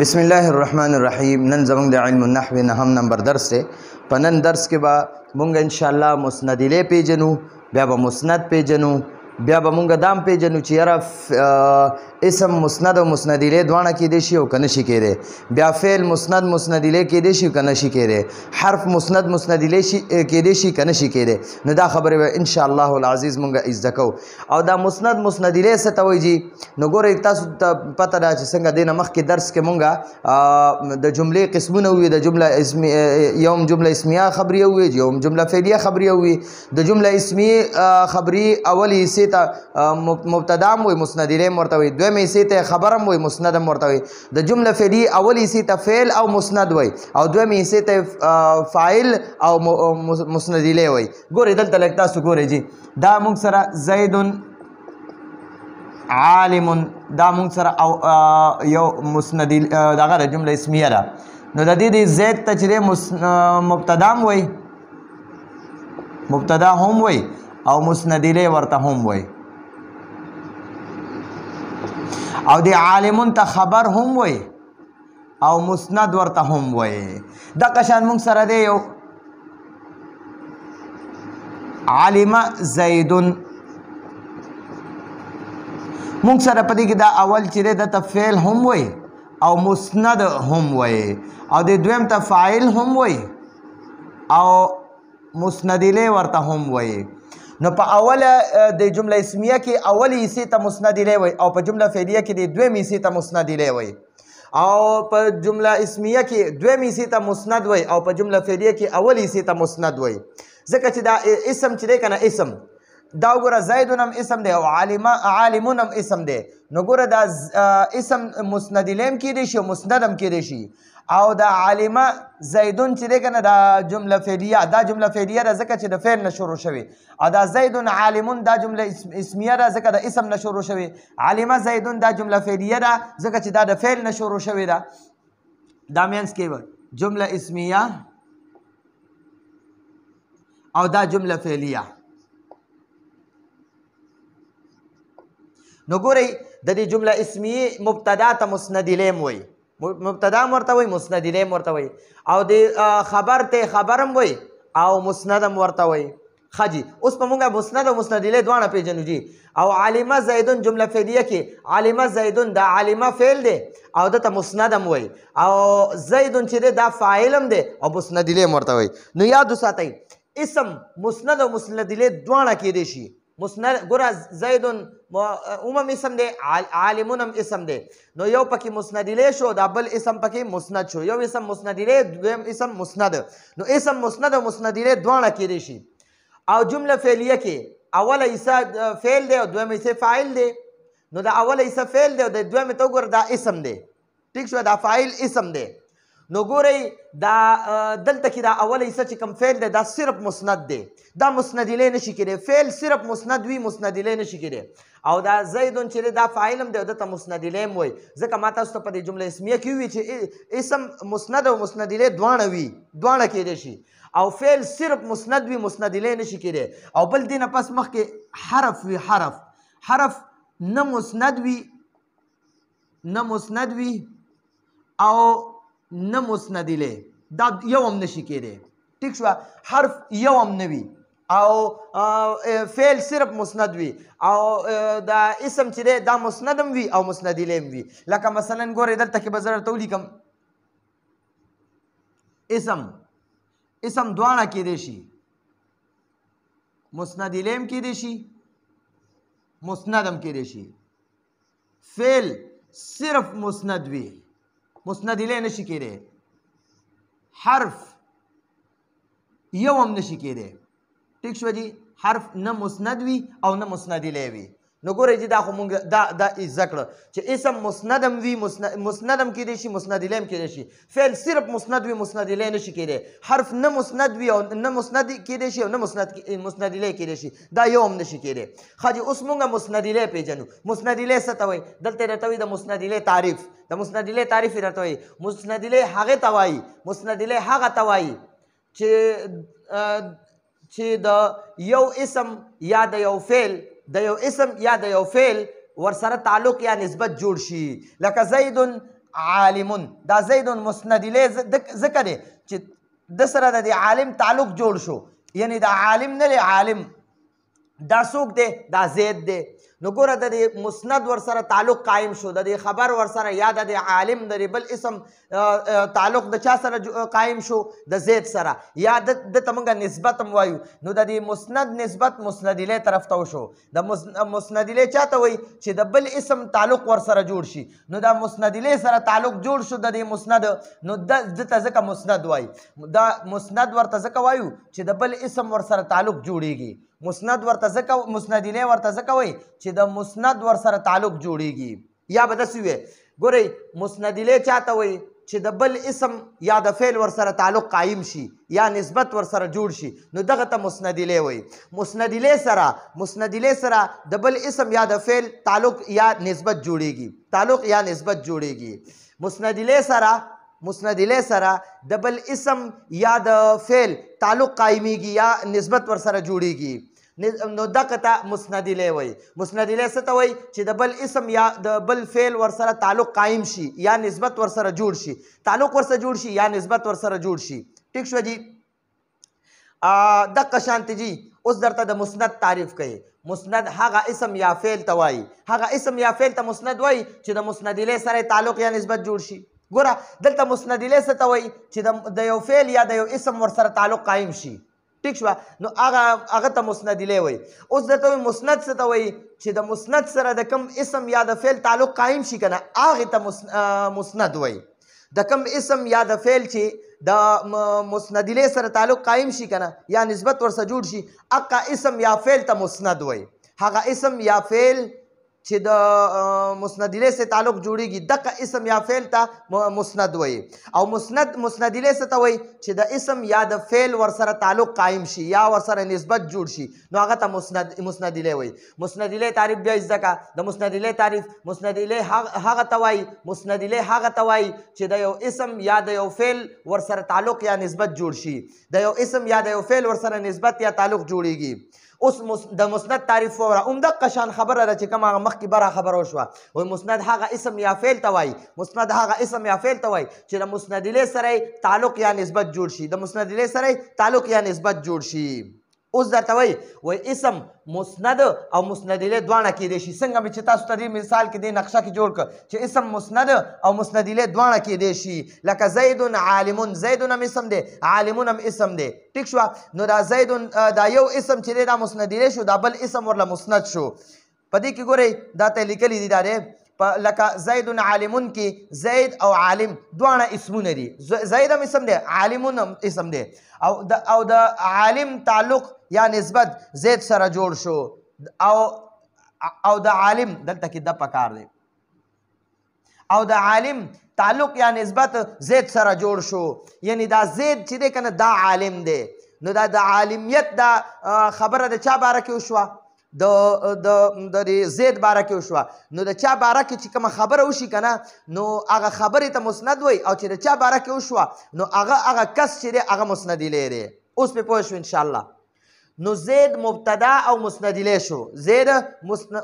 بسم الله الرحمن الرحیم. نن زمونږ د علم النحو نهم نمبر درس دی. په نن درس کې به مونږ ان شاء الله مسند الیه پیژنو، بیا به مسند پیژنو، بیا به مونږ دام پیژنو چې یاره اسم مسند او مسند الیه دواړه کېدی شي او که نه شي کېدی. بیا فعل مسند مسند الیه کېدی شي که نه شي کېدی. حرف مسند مسند الیه کېدی شي که نه شي کېدی. نو دا خبرې به ان شاء الله العزیز مونږ زده کوو. او دا مسند مسند الیه څه ته وایي جي؟ نو ګورئ تاسو ته پته ده چې څنګه دې نه مخکې درس کې مونږ د جملې قسمونه ووي. د جمله یوم جمله اسمیه خبریه ووي، یوم جمله فعلیه خبریه ووي. د جمله اسمیه خبری اول حصې ته مبتدا هم وایي، مسند الیه هم ورته وایي. دویم حصې ته خبر هم وایي، مسند هم ورته وایي. د جمله فعلیه اول حصې ته فعل او مسند وایي، او دویم حصې ته فاعل او مسند الیه وایي. ګورئ دلته لږ تاسو ګورئ جي، دا موږ سره زید عالم، دا مونږ سره یو مسند دغه د جمله اسمیه ده. نو د دې زید ته چې مبتدا هم وایي، مبتدا هم وایي او مسند الیه ورته هم وایي، او د عالمون ته خبر هم وایي او مسند ورته هم وایي. دغه شان مونږ سره دی یو علم زیدون، مونږ سره په دې کې دا اول چې دی دته فعل هم وایي او مسند هم وایي، او د دویم ته فاعل هم وایي او مسند الیه ورته هم وایي. نو په اوله د جمله اسمیه کې اول حصې ته مسند الیه وایي، او په جمله فعلیه کې د دویم حصې ته مسند الیه وایي، او په جمله اسمیه کې دویم حصې ته مسند وایي، او په جمله فعلیه کې اول حصې ته مسند وایي. ځکه چې دا اسم چې دی که نه اسم دا وګوره زیدون هم اسم دی او عالمون هم اسم دی. نو ګوره دا اسم مسند الیه هم کېدی شي او مسند هم کېدی شي. او دا عالمه زیدون چې دی که نه دا جمله فعلیه، دا جمله فعلیه ده ځکه چې د فعل نه شروع شوې، او دا زیدون عالمون دا جمله اسمیه ده ځکه د اسم نه شروع شوې. عالمه زیدون دا جمله فعلیه ده ځکه چې دا د فعل نه شروع شوې ده. دا مینس کې به جمله اسمیه او دا جمله فعلیه. نو ګورئ د دې جمله اسمیه مبتدا ته مسند الیه هم وایي، مبتدا هم ورته وایي، مسند الیه هم ورته وایي، او د خبر ته خبر هم وایي او مسند هم ورته وایي. ښه جي، اوس په مونږ مسند او مسند الیه دواړه پېژنو جي. او عالمه زیدون جمله فعلیه کې عالمه زیدون دا عالمه فعل دی او دته مسند هم وایي، او زیدون چې دی دا فاعل هم دی او مسند الیه هم ورته وایي. نو یاد وساتئ اسم مسند او مسند الیه دواړه کېدی شي. مسند ګوره زیدون عموم اسم دی، عالمون هم اسم دی. نو یو پکې مسند الیه شو، دا بل اسم پکې مسند شو. یو اسم مسند الیه، دویم اسم مسند. نو اسم مسند او مسند الیه دواړه کېدی شي. او جمله فعلیه کې اوله حصه فعل دی او دویم حصه فاعل دی. نو دا اوله حصه فعل دی او د دویم ته وګوره دا اسم دی. ټیک شو، دا فاعل اسم دی. نو ګورئ دا دلته کې دا اوله حصه چې کوم فعل دی دا صرف مسند دی، دا مسند الیه نشي کېدی. فعل صرف مسند وي، مسند الیه نشي کېدی. او دا زیدون چې دی دا فاعل هم دی او دته مسند الیه هم وایي. ځکه ما تاسو ته په دې جمله اسمیه کې ووي چې اسم مسند او مسند الیه دواړه وي، دواړه کېدی شي. او فعل صرف مسند وي، مسند الیه نشي کېدی. او بل دې نه پس مخکې حرف وي، حرف نه مسند وي، نه مسند وي او نه مسند الیه، دا یو هم نشي کېدی. ټیک شوه، حرف یو هم نه وي او فعل صرف مسند وي، او دا اسم چې دی دا مسند هم وي او مسند الیه هم وي. لکه مثلا ګورئ دلته کې به زه درته ولیکم اسم دواړه کېدی شي، مسند الیه هم کېدی شي، مسند هم کېدی شي. فعل صرف مسند وي، مسند الیه نشي کېدی. حرف یو هم نشي کېدی. ټیک شوه جي، حرف نه مسند وي او نه مسند الیه وي. نو ګورئ جي دا خو مونږ دا زده کړه چې اسم مسند هم وي، مسند هم کېدی شي، مسند الیه هم کېدی شي. فعل صرف مسند وي، مسند الیه نشي کېدی. حرف نه مسند وي او نه مسند کېدی شي او نه مسند الیه کېدی شي، دا یو هم نشي کېدی. ښه جي، اوس مونږ مسند الیه پېژنو. مسند الیه څه ته وایي؟ دلته درته وایي د مسند الیه تعریف. د مسند الیه تعریف یې درته وایي. مسند الیه هغې ته وایي، مسند الیه هغه ته وایي چې د یو اسم یا د یو فعل د یو اسم یا د یو فعل ورسره تعلق یا نسبت جوړ شي. لکه زید عالمون دا زید مسند الیه ځکه دی چې د سره د عالم تعلق جوړ شو، یعنی دا عالم نه دی، عالم دا څوک دی؟ دا زید دی. نو ګوره د دې مسند ورسره تعلق قایم شو، د دې خبر ورسره یا د عالم د بل اسم تعلق د چا سره قایم شو؟ د زید سره، یا د ته موږ نسبت هم وایو. نو د دې مسند نسبت مسند الیه طرف ته وشو. د مسند الیه چاته وایي؟ چې د بل اسم تعلق ورسره جوړ شي. نو دا مسند الیه سره تعلق جوړ شو د دې مسند، نو دته ځکه مسند وایي. دا مسند ورته ځکه وایو چې د بل اسم ورسره تعلق جوړیږي. مسند ورته ځکه مسند الیه ورته ځکه وایي چې د مسند ورسره تعلق جوړیږي. یا به داسې وي ګورئ مسند الیه چاته وایي؟ چې د بل اسم یا د فعل ورسره تعلق قایم شي یا نسبت ورسره جوړ شي، نو دغه ته مسند الیه وایي. مسند الیه سره د بل اسم یا د فعل تعلق یا نسبت جوړیږي، تعلق یا نسبت جوړیږي. مسند الیه سره د بل اسم یا د فعل تعلق قایمیږي یا نسبت ورسره جوړیږي، نو دغه ته مسند الیه وایي. مسند الیه څه ته وایي؟ چې د بل اسم یا د بل فعل ورسره تعلق قایم شي یا نسبت ورسره جوړ شي، تعلق ورسره جوړ شي یا نسبت ورسره جوړ شي. ټیک شو جی؟ دغه شانتې جی اوس درته د مسند تعریف کوي. مسند هغه اسم یا فعل ته وایي، هغه اسم یا فعل ته مسند وایي چې د مسند الیه سره تعلق یا نسبت جوړ شي. ګوره دلته مسند الیه څه ته وایي؟ چې د یو فعل یا د یو اسم ورسره تعلق قایم شي. ټیک شوه؟ نو هغه ته مسند الیه وایي. اوس درته وایي مسند څه ته وایي؟ چې د مسند سره د کوم اسم یا د فعل تعلق قایم شي که نه، هغې ته مسند وایي. د کوم اسم یا د فعل چې د مسند الیه سره تعلق قایم شي که نه یا نسبت ورسره جوړ شي، هغه اسم یا فعل ته مسند وایي. هغه اسم یا فعل چې د مسند الیه سره تعلق جوړیږي دغه اسم یا فعل ته مسند وایي. او مسند الیه څه ته وایي؟ چې د اسم یا د فعل ورسره تعلق قایم شي یا ورسره نسبت جوړ شي، نو هغه ته مسند الیه وایي. مسند الیه تعریف بیا زده کړه. د مسند الیه تعریف، مسند الیه هغه ته وایي، مسند الیه هغه ته وایي چې د یو اسم یا د یو فعل ورسره تعلق یا نسبت جوړ شي، د یو اسم یا د یو فعل ورسره نسبت یا تعلق جوړیږي. اوس د مسند تعریف وره همدغه شان خبره ده چې کوم هغه مخکې بره خبره وشوه. وایي مسند هغه اسم یا فعل ته وایي، مسند هغه اسم یا فعل ته وایي چې د مسند الیه سره تعلق یا نسبت جوړ شي، د مسند الیه سره تعلق یا نسبت جوړ شي. اوس درته وایي اسم مسند او مسند الیه دواړه کیدی شي. څنګه مې چې تاسو ته دې مثال کې دې نقشه کې جوړ کړ چې اسم مسند او مسند الیه دواړه کیدی شي. لکه زید عالمون، زید هم اسم دی، عالمون هم اسم دی. ټیک شوه؟ نو دا زید دا یو اسم چې دی دا مسند الیه شو، دا بل اسم ورله مسند شو. په دې کې ګورئ دا ته لیکلي دي دا دی لکه زید عالمون کې زید او عالم دواړه اسمونه دي. زید هم اسم دی، عالمون هم اسم دی، او د عالم تعلق یا نسبت زید سره جوړ شو، او د عالم دلته کې د پکار دی، او د عالم تعلق یا نسبت زید سره جوړ شو. یعنی دا زید چې دی کنه دا عالم دی. نو دا د عالمیت دا خبره د چا باره کې وشوه؟ د زید باره کې وشوه. نو د چا باره کې چې کومه خبره وشي که نه، نو هغه خبرې ته مسند وایي، او چې د چا باره کې وشوه نو هغه کس چې دی هغه مسند الیه دی. اوس پې پوه شو انشاءالله. نو زید مبتدا او مسند الیه شو. زید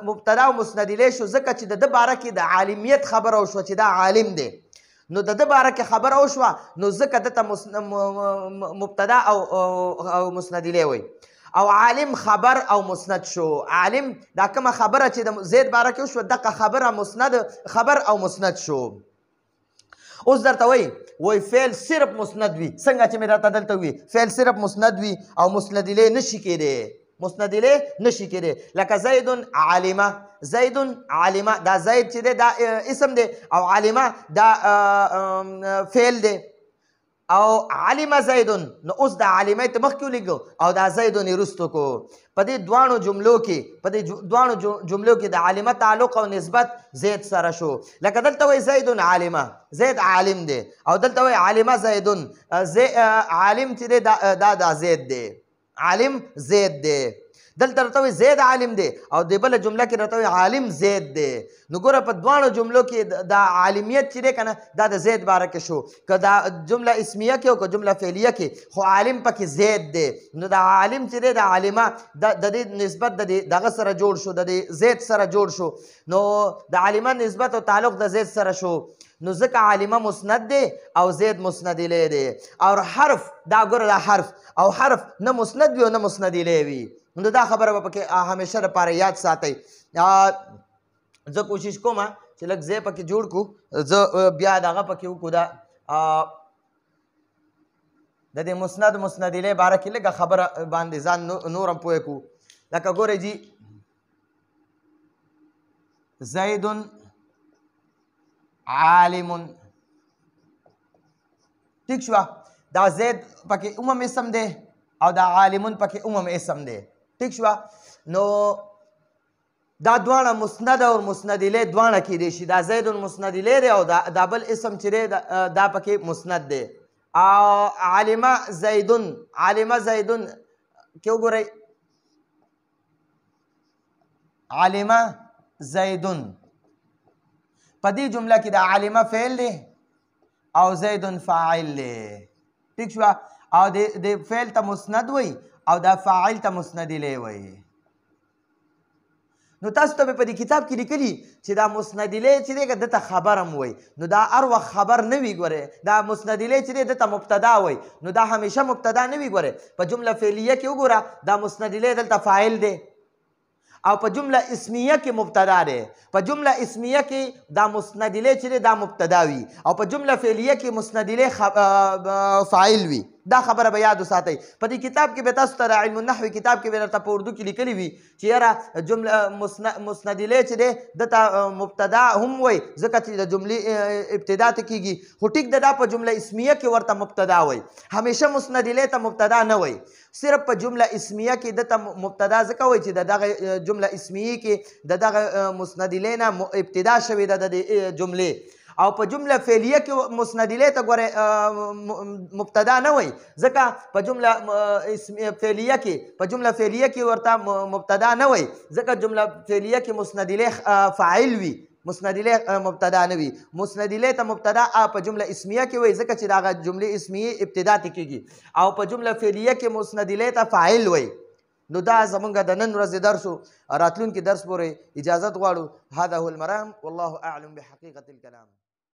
مبتدا او مسند الیه شو ځکه چې د ده باره کې د عالمیت خبره وشوه چې دا عالم دی. نو د ده باره کې خبره وشوه، نو ځکه دته مبتدا او مسند الیه وایي. او عالم خبر او مسند شو. عالم دا کومه خبره چې د زید باره کې وشوه دغه خبره مسند خبر او مسند شو. اوس درته وایي فعل صرف مسند وي. څنګه چې مې درته دلته وي فعل صرف مسند وي او مسند الیه نشي کېدی، مسند الیه نشي کېدی. لکه زید عالمه، زید عالمه دا زید چې دی دا اسم دی، او عالمه دا فعل دی. او علم زیدون، نو اوس د علمه ته مخکې ولیږو او دا زیدون یې وروسته کو. په دې دواړو جملو کې د علمه تعلق او نسبت زید سره شو. لکه دلته وایي زیدون عالمه، زید عالم دی، او دلته وایي عالمه زیدون، عالم چې دی دا زید دی، عالم زید دی. دلته راته وایي زید عالم دی او د بله جمله کې راته وایي عالم زید دی. نو ګوره په دواړو جملو کې دا عالمیت چې دی که نه دا د زید باره کې شو، که دا جمله اسمیه کې او که جمله فعلیه کې، خو عالم پکې زید دی. نو دا عالم چې دی د عالمه د دې نسبت د دغه سره جوړ شو، د دې زید سره جوړ شو. نو د عالمه نسبت او تعلق د زید سره شو، نو ځکه عالمه مسند دی او زید مسند الیه دی. او حرف دا ګوره دا حرف او حرف نه مسند وي او نه مسند الیه وي. نو دا خبره به پکې همیشه لپاره یاد ساتئ. زه کوشش کوم چې لږ ځای پکې جوړ کړو، زه بیا دغه پکې وکړو دا د دې مسند الیه باره کې لږه خبره باندې ځان نور هم پوه کړو. لکه ګورئ جي زید عالم، ٹھیک شوه، دا زید پکې عموم اسم دی او دا عالمون پکې عموم اسم دی، ٹھیک شوه. نو دا دواړه مسند او مسند الیه دواړه کیدی شي. دا زید مسند الیه دی او دا بل اسم چې دی دا پکې مسند دی. او علمه زیدون، علمه زیدون کې وګورئ علمه زیدون په دې جمله کې د علمه فعل دی او زیدون فاعل دی، ٹھیک شوه. او د فعل ته مسند وایي او دا فاعل ته مسند الیه وایي. نو تاسو ته مې په دې کتاب کې لیکلي چې دا مسند الیه چې دی که دته خبر هم وایي، نو دا هر وخت خبر نه وي. ګورئ دا مسند الیه چې دی دته مبتدا وایي، نو دا همیشه مبتدا نه وي. ګورئ په جمله فعلیه کې وګوره دا مسند الیه دلته فاعل دی او په جمله اسمیه کې مبتدا دی. په جمله اسمیه کې دا مسند الیه چې دی دا مبتدا وي او په جمله فعلیه کې مسند الیه فاعل وي. دا خبره به یاد وساتئ. په دې کتاب کې به تاسو ته د علم النحو کتاب کې به درته په اردو کې لیکلي وي چې یاره جمله مسند الیه چې دی دته مبتدا هم وایي ځکه چې د جملې ابتدا ته کیږي، خو ټیک ده دا په جمله اسمیه کې ورته مبتدا وایي. همیشه مسند الیه ته مبتدا نه وایي، صرف په جمله اسمیه کې دته مبتدا ځکه وایي چې د دغه جمله اسمیه کې د دغه مسند الیه نه ابتدا شوې ده د دې جملې. او په جمله فعلیه کې مسند الیه ته ګورئ مبتدا نه وایي ځکه په جمله فعلیه کې ورته مبتدا نه وایي ځکه جمله فعلیه کې مسند الیه فاعل وي، مسند الیه مبتدا نه وي. مسند الیه ته مبتدا په جمله اسمیه کې وایي ځکه چې دغه جملې اسمیه ابتدا ته کیږي، او په جمله فعلیه کې مسند الیه ته فاعل وایي. نو دا زمونږ د نن ورځې درس و، راتلونکي درس پورې اجازت غواړو. هذا هو المرام والله اعلم بحقیقة الكلام.